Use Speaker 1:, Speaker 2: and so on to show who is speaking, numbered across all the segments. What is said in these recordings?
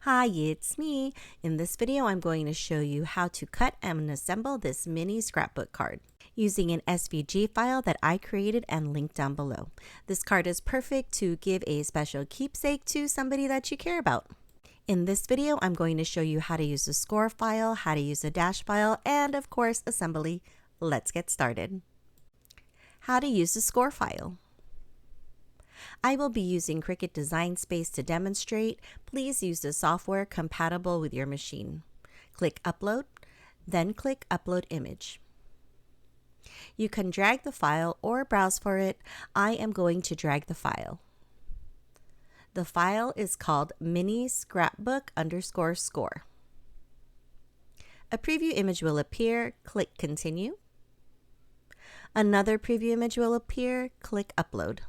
Speaker 1: Hi, it's me. In this video, I'm going to show you how to cut and assemble this mini scrapbook card using an SVG file that I created and linked down below. This card is perfect to give a special keepsake to somebody that you care about. In this video, I'm going to show you how to use the score file, how to use the dash file, and of course, assembly. Let's get started. How to use the score file. I will be using Cricut Design Space to demonstrate. Please use the software compatible with your machine. Click Upload, then click Upload Image. You can drag the file or browse for it. I am going to drag the file. The file is called mini scrapbook _ score. A preview image will appear. Click Continue. Another preview image will appear. Click Upload.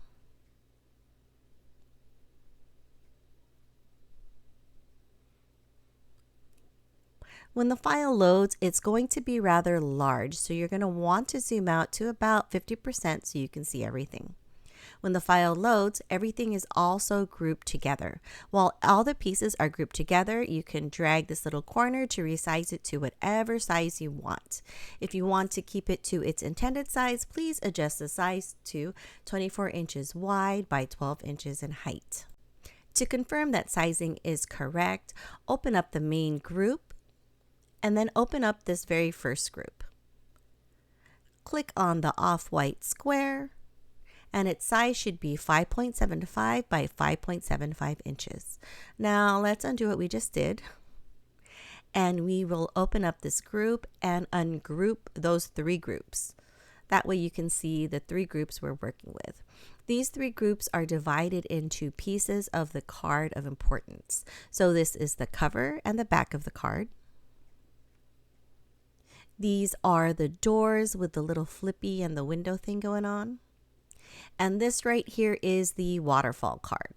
Speaker 1: When the file loads, it's going to be rather large, so you're going to want to zoom out to about 50% so you can see everything. When the file loads, everything is also grouped together. While all the pieces are grouped together, you can drag this little corner to resize it to whatever size you want. If you want to keep it to its intended size, please adjust the size to 24 inches wide by 12 inches in height. To confirm that sizing is correct, open up the main group and then open up this very first group. Click on the off-white square, and its size should be 5.75 by 5.75 inches. Now let's undo what we just did, and we will open up this group and ungroup those three groups. That way you can see the three groups we're working with. These three groups are divided into pieces of the card of importance. So this is the cover and the back of the card. These are the doors with the little flippy and the window thing going on. And this right here is the waterfall card.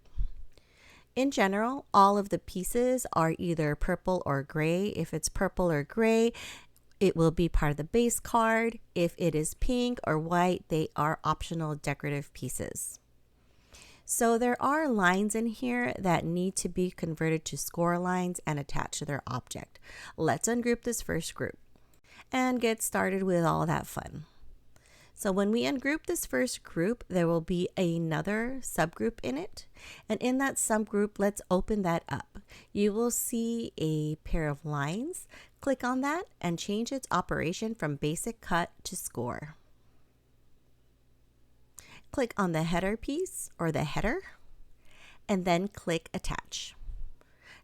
Speaker 1: In general, all of the pieces are either purple or gray. If it's purple or gray, it will be part of the base card. If it is pink or white, they are optional decorative pieces. So there are lines in here that need to be converted to score lines and attached to their object. Let's ungroup this first group and get started with all that fun. So when we ungroup this first group, there will be another subgroup in it. And in that subgroup, let's open that up. You will see a pair of lines. Click on that and change its operation from basic cut to score. Click on the header piece or the header, and then click Attach.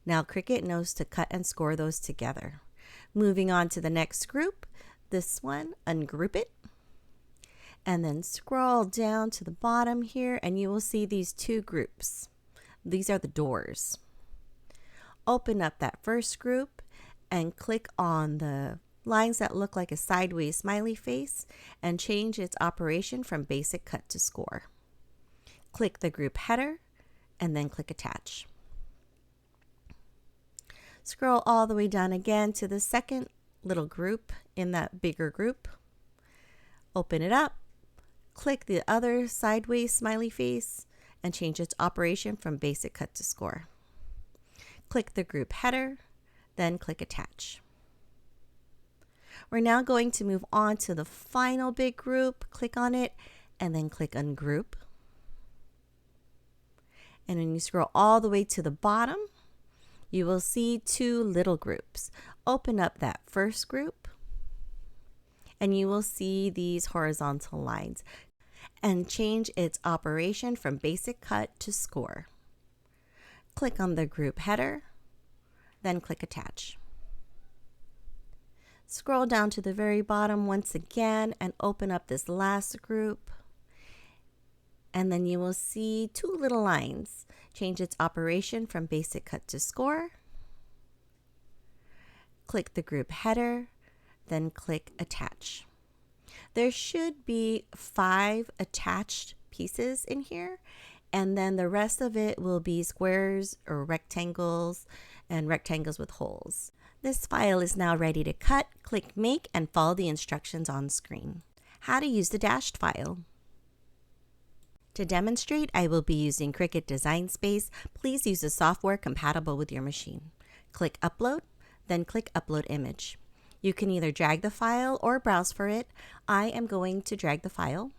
Speaker 1: Now Cricut knows to cut and score those together. Moving on to the next group, this one, ungroup it, and then scroll down to the bottom here, and you will see these two groups. These are the doors. Open up that first group and click on the lines that look like a sideways smiley face and change its operation from basic cut to score. Click the group header and then click Attach. Scroll all the way down again to the second little group in that bigger group. Open it up, click the other sideways smiley face, and change its operation from basic cut to score. Click the group header, then click Attach. We're now going to move on to the final big group. Click on it, and then click Ungroup. And when you scroll all the way to the bottom, you will see two little groups. Open up that first group, and you will see these horizontal lines and change its operation from basic cut to score. Click on the group header, then click Attach. Scroll down to the very bottom once again and open up this last group, and then you will see two little lines. Change its operation from basic cut to score. Click the group header, then click Attach. There should be 5 attached pieces in here, and then the rest of it will be squares or rectangles and rectangles with holes. This file is now ready to cut. Click Make and follow the instructions on screen. How to use the dashed file. To demonstrate, I will be using Cricut Design Space. Please use the software compatible with your machine. Click Upload, then click Upload Image. You can either drag the file or browse for it. I am going to drag the file,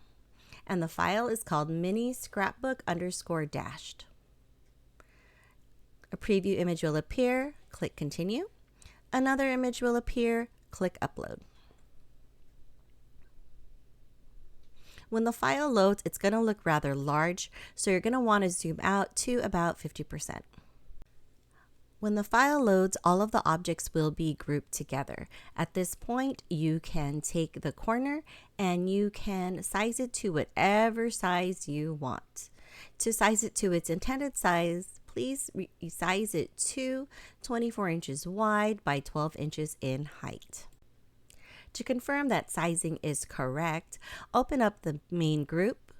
Speaker 1: and the file is called mini scrapbook _ dashed. A preview image will appear, click Continue. Another image will appear, click Upload. When the file loads, it's going to look rather large, so you're going to want to zoom out to about 50%. When the file loads, all of the objects will be grouped together. At this point, you can take the corner and you can size it to whatever size you want. To size it to its intended size, please resize it to 24 inches wide by 12 inches in height. To confirm that sizing is correct, open up the main group,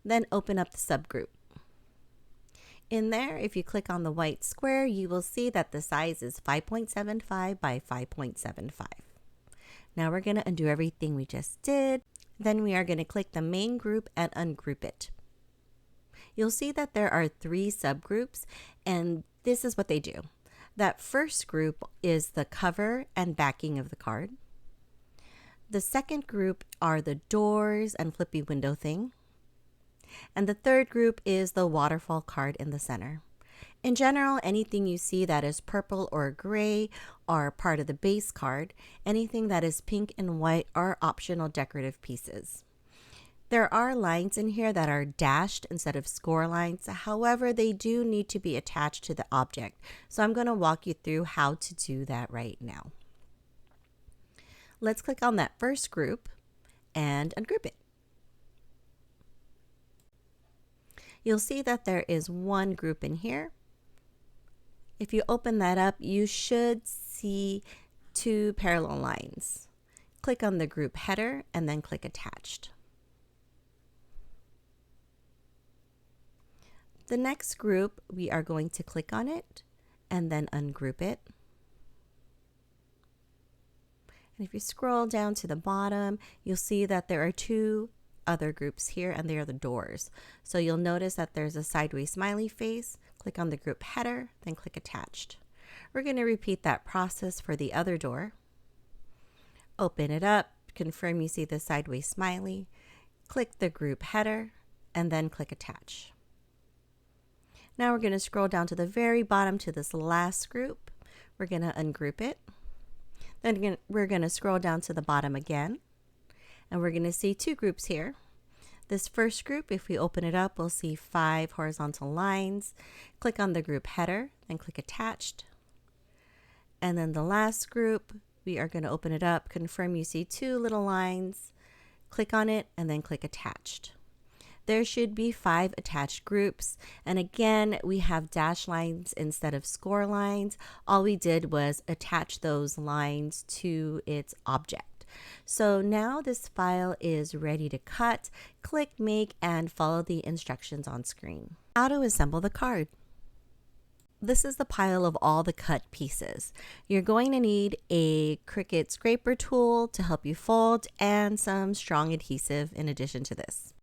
Speaker 1: then open up the subgroup. In there, if you click on the white square, you will see that the size is 5.75 by 5.75. Now we're going to undo everything we just did. Then we are going to click the main group and ungroup it. You'll see that there are 3 subgroups, and this is what they do. That first group is the cover and backing of the card. The second group are the doors and flippy window thing. And the third group is the waterfall card in the center. In general, anything you see that is purple or gray are part of the base card. Anything that is pink and white are optional decorative pieces. There are lines in here that are dashed instead of score lines. However, they do need to be attached to the object. So I'm going to walk you through how to do that right now. Let's click on that first group and ungroup it. You'll see that there is one group in here. If you open that up, you should see 2 parallel lines. Click on the group header and then click Attached. The next group, we are going to click on it and then ungroup it. And if you scroll down to the bottom, you'll see that there are 2 other groups here, and they are the doors. So you'll notice that there's a sideways smiley face. Click on the group header, then click Attached. We're going to repeat that process for the other door. Open it up, confirm you see the sideways smiley, click the group header, and then click Attach. Now we're going to scroll down to the very bottom to this last group. We're going to ungroup it. Then we're going to scroll down to the bottom again. And we're going to see 2 groups here. This first group, if we open it up, we'll see 5 horizontal lines. Click on the group header and click Attached. And then the last group, we are going to open it up, confirm you see 2 little lines. Click on it and then click Attached. There should be 5 attached groups. And again, we have dash lines instead of score lines. All we did was attach those lines to its object. So now this file is ready to cut. Click Make and follow the instructions on screen. How to assemble the card. This is the pile of all the cut pieces. You're going to need a Cricut scraper tool to help you fold and some strong adhesive in addition to this.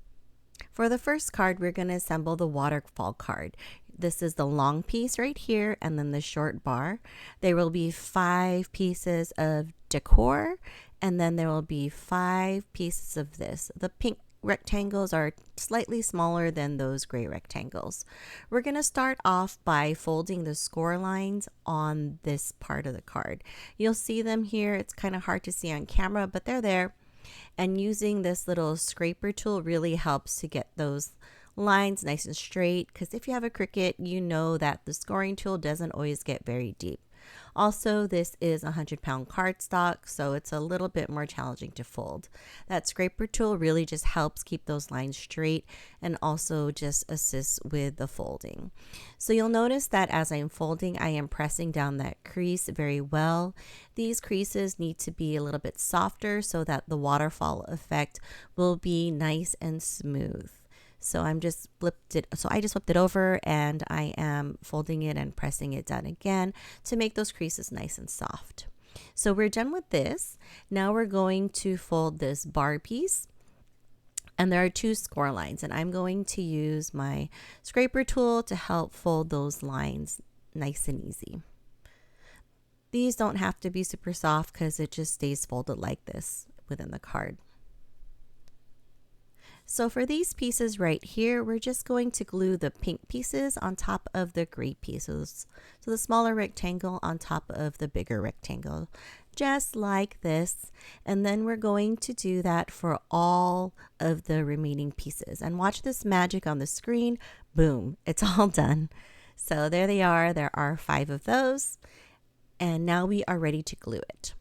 Speaker 1: For the first card, we're going to assemble the waterfall card. This is the long piece right here and then the short bar. There will be 5 pieces of decor, and then there will be 5 pieces of this. The pink rectangles are slightly smaller than those gray rectangles. We're going to start off by folding the score lines on this part of the card. You'll see them here. It's kind of hard to see on camera, but they're there. And using this little scraper tool really helps to get those lines nice and straight, because if you have a Cricut, you know that the scoring tool doesn't always get very deep. Also, this is 100-pound cardstock, so it's a little bit more challenging to fold. That scraper tool really just helps keep those lines straight and also just assists with the folding. So you'll notice that as I'm folding, I am pressing down that crease very well. These creases need to be a little bit softer so that the waterfall effect will be nice and smooth. So I just flipped it over and I am folding it and pressing it down again to make those creases nice and soft. So we're done with this. Now we're going to fold this bar piece. And there are two score lines, and I'm going to use my scraper tool to help fold those lines nice and easy. These don't have to be super soft because it just stays folded like this within the card. So for these pieces right here, we're just going to glue the pink pieces on top of the gray pieces. So the smaller rectangle on top of the bigger rectangle, just like this. And then we're going to do that for all of the remaining pieces. And watch this magic on the screen. Boom, it's all done. So there they are. There are 5 of those. And now we are ready to glue it.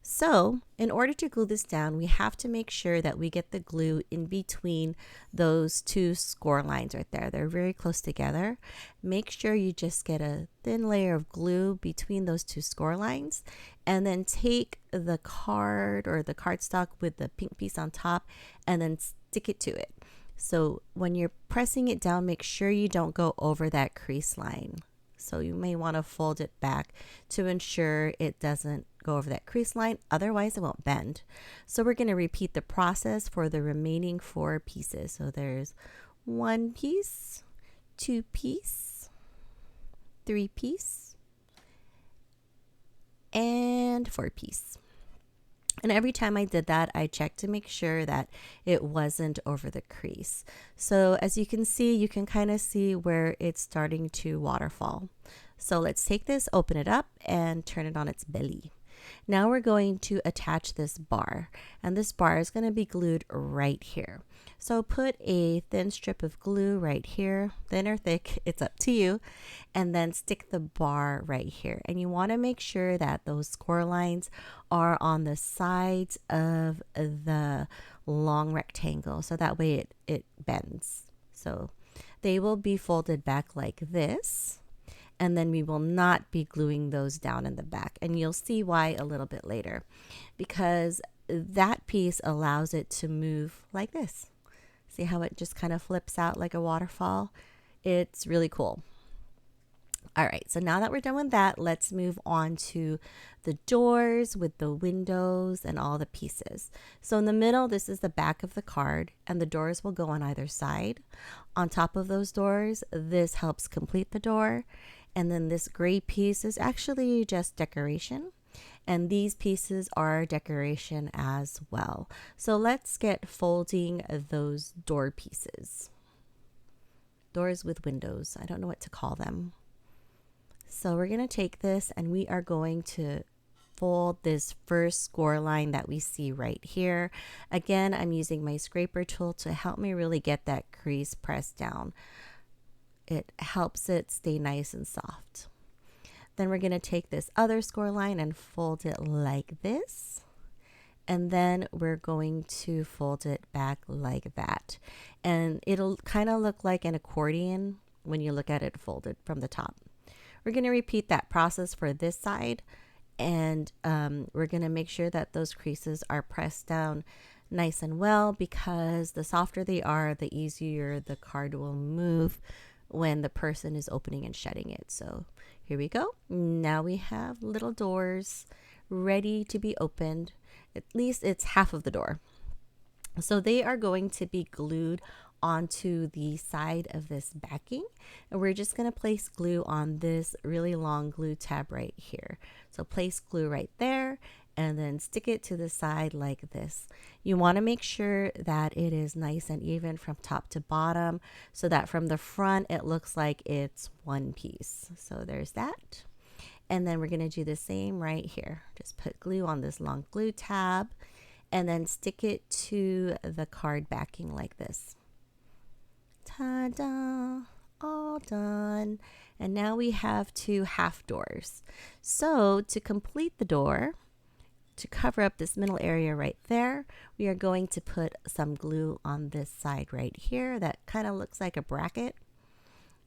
Speaker 1: So in order to glue this down, we have to make sure that we get the glue in between those two score lines right there. They're very close together. Make sure you just get a thin layer of glue between those two score lines, and then take the card or the cardstock with the pink piece on top and then stick it to it. So when you're pressing it down, make sure you don't go over that crease line. So you may want to fold it back to ensure it doesn't go over that crease line, otherwise it won't bend. So we're going to repeat the process for the remaining 4 pieces. So there's 1 piece, 2 piece, 3 piece, and 4 piece. And every time I did that, I checked to make sure that it wasn't over the crease. So as you can see, you can kind of see where it's starting to waterfall. So let's take this, open it up, and turn it on its belly. Now we're going to attach this bar, and this bar is going to be glued right here. So put a thin strip of glue right here, thin or thick, it's up to you, and then stick the bar right here. And you want to make sure that those score lines are on the sides of the long rectangle, so that way it bends. So they will be folded back like this. And then we will not be gluing those down in the back. And you'll see why a little bit later, because that piece allows it to move like this. See how it just kind of flips out like a waterfall? It's really cool. All right, so now that we're done with that, let's move on to the doors with the windows and all the pieces. So in the middle, this is the back of the card, and the doors will go on either side. On top of those doors, this helps complete the door. And then this gray piece is actually just decoration. And these pieces are decoration as well. So let's get folding those door pieces. Doors with windows. I don't know what to call them. So we're going to take this and we are going to fold this first score line that we see right here. Again, I'm using my scraper tool to help me really get that crease pressed down. It helps it stay nice and soft. Then we're going to take this other score line and fold it like this. And then we're going to fold it back like that. And it'll kind of look like an accordion when you look at it folded from the top. We're going to repeat that process for this side. And we're going to make sure that those creases are pressed down nice and well, because the softer they are, the easier the card will move when the person is opening and shutting it. So here we go. Now we have little doors ready to be opened. At least it's half of the door. So they are going to be glued onto the side of this backing, and we're just going to place glue on this really long glue tab right here. So place glue right there and then stick it to the side like this. You want to make sure that it is nice and even from top to bottom, so that from the front it looks like it's one piece. So there's that. And then we're going to do the same right here. Just put glue on this long glue tab and then stick it to the card backing like this. Ta-da! All done. And now we have 2 half doors. So to complete the door, to cover up this middle area right there, we are going to put some glue on this side right here that kind of looks like a bracket.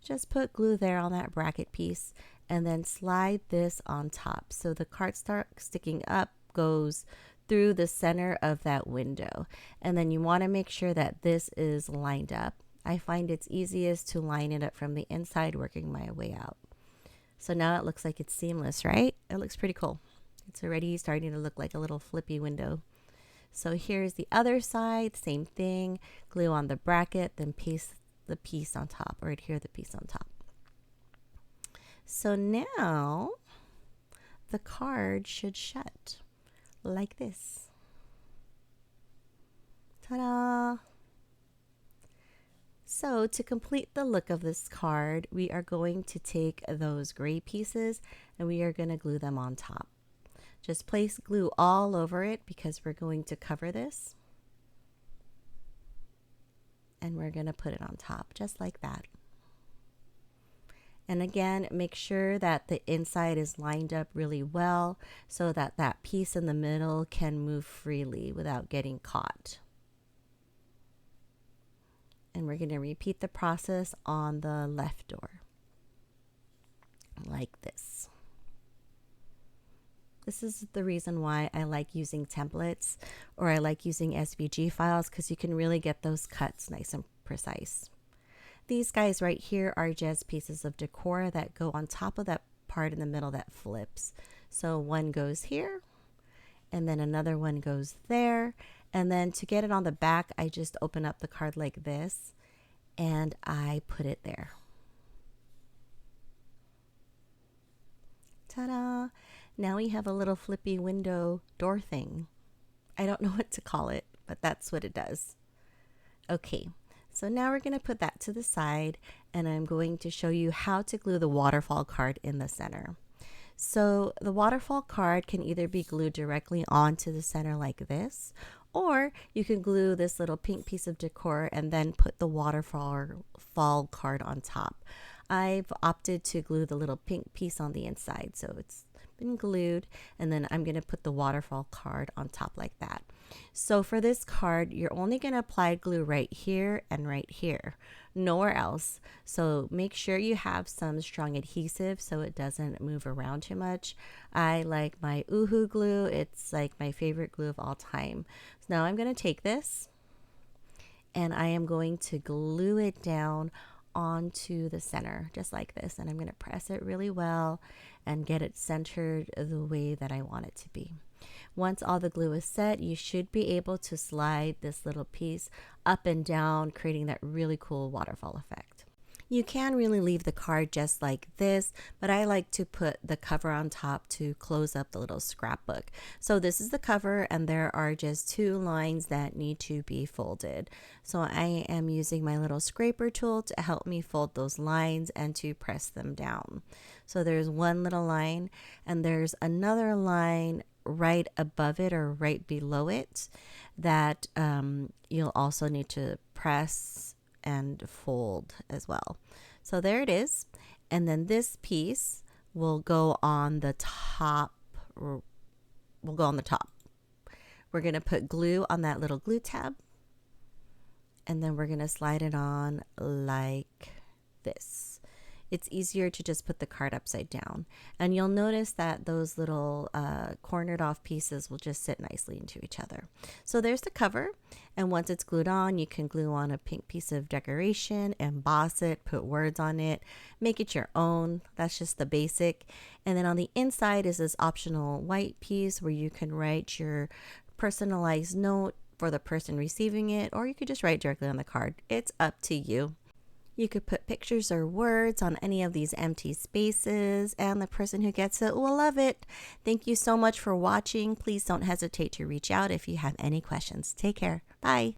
Speaker 1: Just put glue there on that bracket piece and then slide this on top. So the cardstock sticking up goes through the center of that window. And then you want to make sure that this is lined up. I find it's easiest to line it up from the inside, working my way out. So now it looks like it's seamless, right? It looks pretty cool. It's already starting to look like a little flippy window. So here's the other side, same thing, glue on the bracket, then paste the piece on top, or adhere the piece on top. So now the card should shut like this. Ta-da! So to complete the look of this card, we are going to take those gray pieces and we are going to glue them on top. Just place glue all over it because we're going to cover this. And we're going to put it on top just like that. And again, make sure that the inside is lined up really well so that that piece in the middle can move freely without getting caught. And we're going to repeat the process on the left door like this. This is the reason why I like using templates, or I like using SVG files, because you can really get those cuts nice and precise. These guys right here are just pieces of decor that go on top of that part in the middle that flips. So one goes here, and then another one goes there. And then to get it on the back, I just open up the card like this, and I put it there. Ta-da! Now we have a little flippy window door thing. I don't know what to call it, but that's what it does. Okay, so now we're going to put that to the side, and I'm going to show you how to glue the waterfall card in the center. So the waterfall card can either be glued directly onto the center like this, or you can glue this little pink piece of decor and then put the waterfall card on top. I've opted to glue the little pink piece on the inside, so it's been glued, and then I'm going to put the waterfall card on top like that. So for this card, you're only going to apply glue right here and right here, nowhere else. So make sure you have some strong adhesive so it doesn't move around too much. I like my Uhu glue. It's like my favorite glue of all time. So now I'm going to take this and I am going to glue it down onto the center just like this, and I'm going to press it really well and get it centered the way that I want it to be. Once all the glue is set, you should be able to slide this little piece up and down, creating that really cool waterfall effect. You can really leave the card just like this, but I like to put the cover on top to close up the little scrapbook. So this is the cover, and there are just 2 lines that need to be folded. So I am using my little scraper tool to help me fold those lines and to press them down. So there's one little line, and there's another line right above it or right below it that you'll also need to press and fold as well. So there it is, and then this piece will go on the top, or will go on the top. We're going to put glue on that little glue tab, and then we're going to slide it on like this. It's easier to just put the card upside down, and you'll notice that those little cornered off pieces will just sit nicely into each other. So there's the cover, and once it's glued on, you can glue on a pink piece of decoration, emboss it, put words on it, make it your own. That's just the basic. And then on the inside is this optional white piece where you can write your personalized note for the person receiving it, or you could just write directly on the card. It's up to you. You could put pictures or words on any of these empty spaces, and the person who gets it will love it. Thank you so much for watching. Please don't hesitate to reach out if you have any questions. Take care. Bye.